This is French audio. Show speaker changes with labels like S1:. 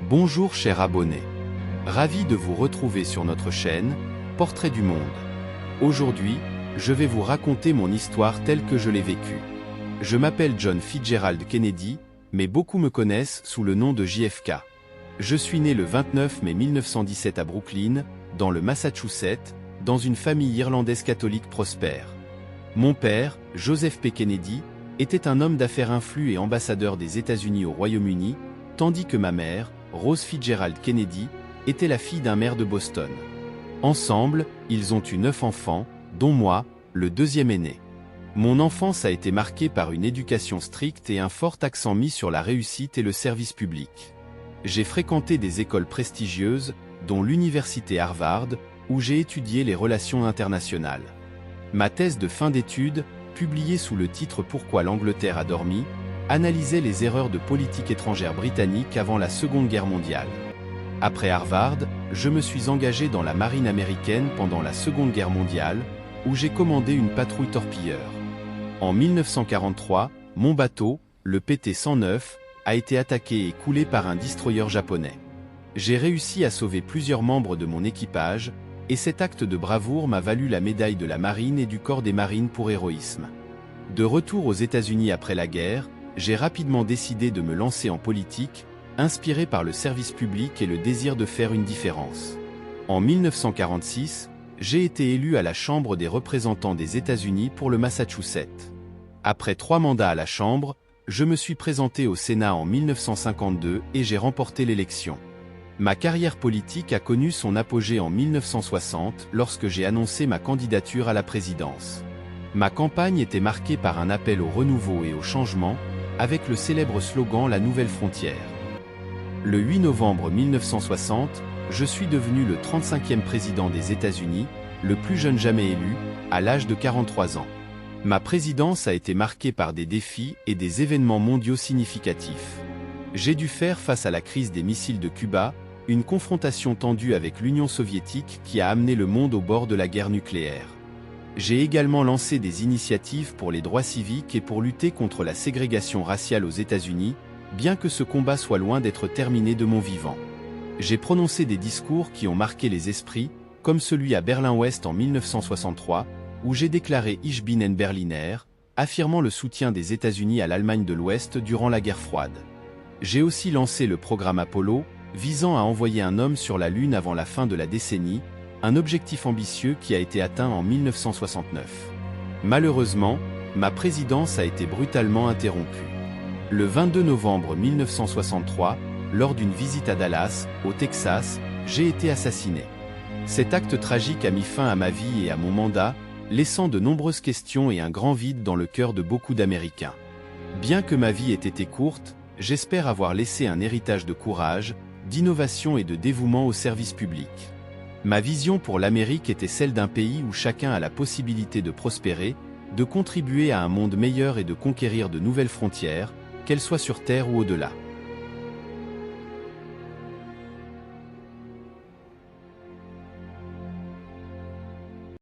S1: Bonjour chers abonnés. Ravi de vous retrouver sur notre chaîne, Portrait du Monde. Aujourd'hui, je vais vous raconter mon histoire telle que je l'ai vécue. Je m'appelle John Fitzgerald Kennedy, mais beaucoup me connaissent sous le nom de JFK. Je suis né le 29 mai 1917 à Brooklyn, dans le Massachusetts, dans une famille irlandaise catholique prospère. Mon père, Joseph P. Kennedy, était un homme d'affaires influent et ambassadeur des États-Unis au Royaume-Uni, tandis que ma mère, Rose Fitzgerald Kennedy, était la fille d'un maire de Boston. Ensemble, ils ont eu 9 enfants, dont moi, le deuxième aîné. Mon enfance a été marquée par une éducation stricte et un fort accent mis sur la réussite et le service public. J'ai fréquenté des écoles prestigieuses, dont l'université Harvard, où j'ai étudié les relations internationales. Ma thèse de fin d'études, publiée sous le titre Pourquoi l'Angleterre a dormi, analysait les erreurs de politique étrangère britannique avant la Seconde Guerre mondiale. Après Harvard, je me suis engagé dans la marine américaine pendant la Seconde Guerre mondiale, où j'ai commandé une patrouille torpilleur. En 1943, mon bateau, le PT-109, a été attaqué et coulé par un destroyer japonais. J'ai réussi à sauver plusieurs membres de mon équipage, et cet acte de bravoure m'a valu la médaille de la marine et du corps des marines pour héroïsme. De retour aux États-Unis après la guerre, j'ai rapidement décidé de me lancer en politique, inspiré par le service public et le désir de faire une différence. En 1946, j'ai été élu à la Chambre des représentants des États-Unis pour le Massachusetts. Après 3 mandats à la Chambre, je me suis présenté au Sénat en 1952 et j'ai remporté l'élection. Ma carrière politique a connu son apogée en 1960 lorsque j'ai annoncé ma candidature à la présidence. Ma campagne était marquée par un appel au renouveau et au changement, avec le célèbre slogan « La nouvelle frontière ». Le 8 novembre 1960, je suis devenu le 35e président des États-Unis, le plus jeune jamais élu, à l'âge de 43 ans. Ma présidence a été marquée par des défis et des événements mondiaux significatifs. J'ai dû faire face à la crise des missiles de Cuba, une confrontation tendue avec l'Union soviétique qui a amené le monde au bord de la guerre nucléaire. J'ai également lancé des initiatives pour les droits civiques et pour lutter contre la ségrégation raciale aux États-Unis, bien que ce combat soit loin d'être terminé de mon vivant. J'ai prononcé des discours qui ont marqué les esprits, comme celui à Berlin-Ouest en 1963, où j'ai déclaré Ich bin ein Berliner, affirmant le soutien des États-Unis à l'Allemagne de l'Ouest durant la guerre froide. J'ai aussi lancé le programme Apollo, visant à envoyer un homme sur la Lune avant la fin de la décennie, un objectif ambitieux qui a été atteint en 1969. Malheureusement, ma présidence a été brutalement interrompue. Le 22 novembre 1963, lors d'une visite à Dallas, au Texas, j'ai été assassiné. Cet acte tragique a mis fin à ma vie et à mon mandat, laissant de nombreuses questions et un grand vide dans le cœur de beaucoup d'Américains. Bien que ma vie ait été courte, j'espère avoir laissé un héritage de courage, d'innovation et de dévouement au service public. Ma vision pour l'Amérique était celle d'un pays où chacun a la possibilité de prospérer, de contribuer à un monde meilleur et de conquérir de nouvelles frontières, qu'elles soient sur terre ou au-delà.